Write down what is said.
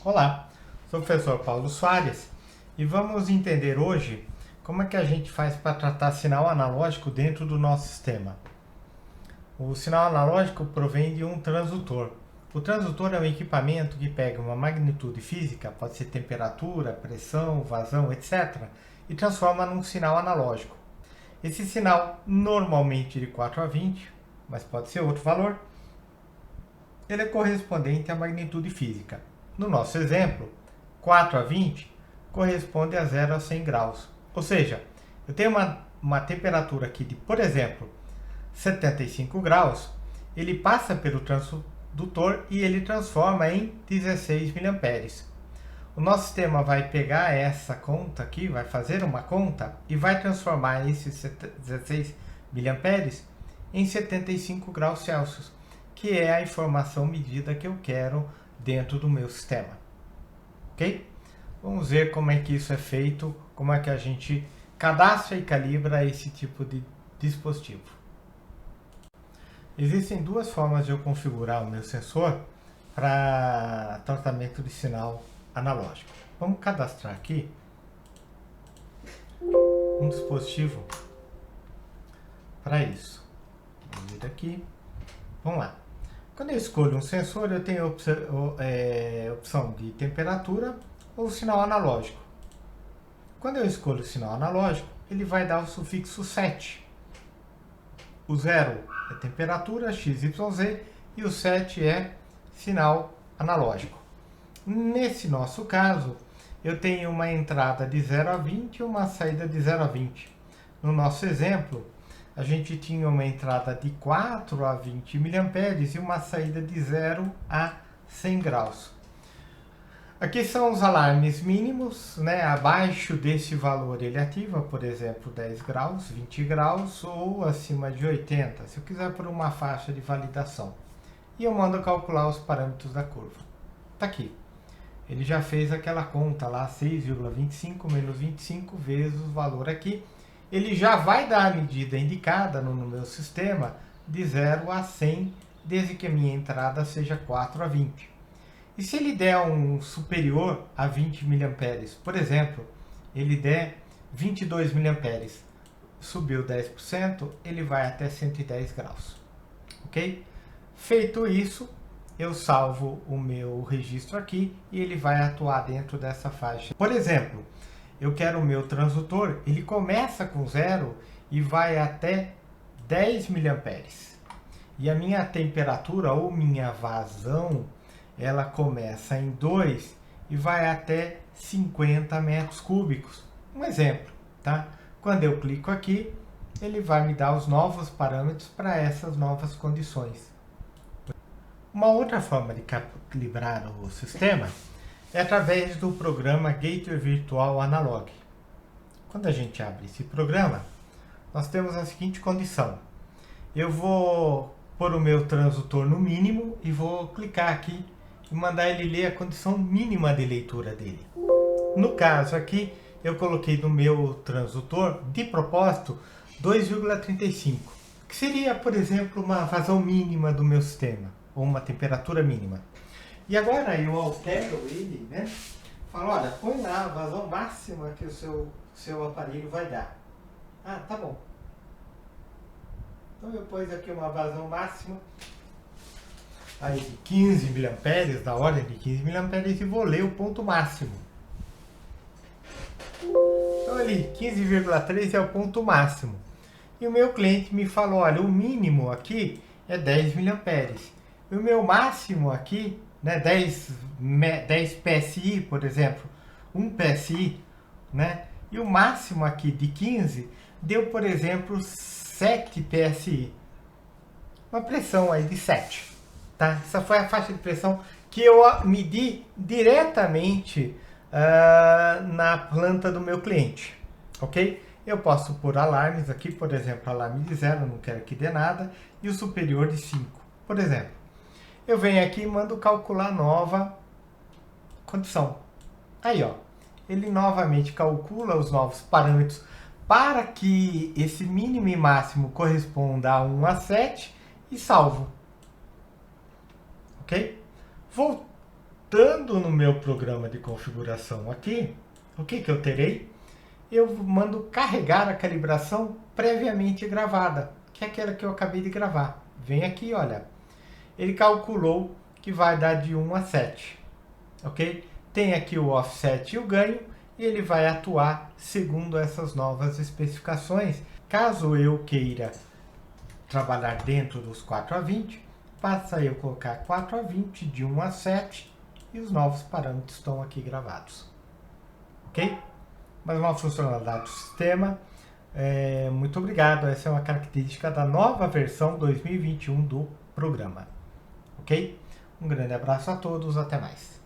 Olá, sou o professor Paulo Soares e vamos entender hoje como é que a gente faz para tratar sinal analógico dentro do nosso sistema. O sinal analógico provém de um transdutor. O transdutor é um equipamento que pega uma magnitude física, pode ser temperatura, pressão, vazão, etc., e transforma num sinal analógico. Esse sinal, normalmente de 4 a 20, mas pode ser outro valor, ele é correspondente à magnitude física. No nosso exemplo, 4 a 20 corresponde a 0 a 100 graus. Ou seja, eu tenho uma temperatura aqui de, por exemplo, 75 graus, ele passa pelo transdutor e ele transforma em 16 miliamperes. O nosso sistema vai pegar essa conta aqui, vai fazer uma conta e vai transformar esses 16 miliamperes em 75 graus Celsius, que é a informação medida que eu quero dentro do meu sistema. Ok? Vamos ver como é que isso é feito, como é que a gente cadastra e calibra esse tipo de dispositivo. Existem duas formas de eu configurar o meu sensor para tratamento de sinal analógico. Vamos cadastrar aqui um dispositivo para isso. Vamos vir aqui. Vamos lá. Quando eu escolho um sensor, eu tenho a opção de temperatura ou sinal analógico. Quando eu escolho o sinal analógico, ele vai dar o sufixo 7. O 0 é temperatura, XYZ, e o 7 é sinal analógico. Nesse nosso caso, eu tenho uma entrada de 0 a 20 e uma saída de 0 a 20. No nosso exemplo, a gente tinha uma entrada de 4 a 20 miliamperes e uma saída de 0 a 100 graus. Aqui são os alarmes mínimos, né? Abaixo desse valor ele ativa, por exemplo, 10 graus, 20 graus ou acima de 80, se eu quiser por uma faixa de validação. E eu mando calcular os parâmetros da curva. Tá aqui. Ele já fez aquela conta lá, 6,25 menos 25 vezes o valor aqui. Ele já vai dar a medida indicada no meu sistema de 0 a 100, desde que a minha entrada seja 4 a 20. E se ele der um superior a 20 miliamperes, por exemplo, ele der 22 miliamperes, subiu 10%, ele vai até 110 graus. Ok? Feito isso, eu salvo o meu registro aqui e ele vai atuar dentro dessa faixa. Por exemplo, eu quero o meu transdutor, ele começa com 0 e vai até 10 miliamperes. E a minha temperatura ou minha vazão, ela começa em 2 e vai até 50 metros cúbicos. Um exemplo, tá? Quando eu clico aqui, ele vai me dar os novos parâmetros para essas novas condições. Uma outra forma de calibrar o sistema é através do programa Gateway Virtual Analog. Quando a gente abre esse programa, nós temos a seguinte condição. Eu vou pôr o meu transdutor no mínimo e vou clicar aqui e mandar ele ler a condição mínima de leitura dele. No caso aqui, eu coloquei no meu transdutor, de propósito, 2,35, que seria, por exemplo, uma vazão mínima do meu sistema, ou uma temperatura mínima. E agora eu altero ele, né? Falo, olha, põe lá a vazão máxima que o seu aparelho vai dar. Ah, tá bom. Então eu pus aqui uma vazão máxima aí de 15 miliamperes, da ordem de 15 miliamperes, e vou ler o ponto máximo. Então ali, 15,3 é o ponto máximo. E o meu cliente me falou, olha, o mínimo aqui é 10 miliamperes. E o meu máximo aqui, né, 10 PSI, por exemplo, 1 PSI, né? E o máximo aqui de 15 deu, por exemplo, 7 PSI. Uma pressão aí de 7. Tá? Essa foi a faixa de pressão que eu medi diretamente na planta do meu cliente. Ok? Eu posso pôr alarmes aqui, por exemplo, alarme de 0, não quero que dê nada, e o superior de 5, por exemplo. Eu venho aqui e mando calcular nova condição. Aí, ó, ele novamente calcula os novos parâmetros para que esse mínimo e máximo corresponda a 1 a 7 e salvo. Ok? Voltando no meu programa de configuração aqui, o que eu terei? Eu mando carregar a calibração previamente gravada, que é aquela que eu acabei de gravar. Vem aqui, olha. Ele calculou que vai dar de 1 a 7, ok? Tem aqui o offset e o ganho, e ele vai atuar segundo essas novas especificações. Caso eu queira trabalhar dentro dos 4 a 20, basta eu colocar 4 a 20 de 1 a 7 e os novos parâmetros estão aqui gravados, ok? Mais uma funcionalidade do sistema. Muito obrigado, essa é uma característica da nova versão 2021 do programa, ok? Um grande abraço a todos, até mais.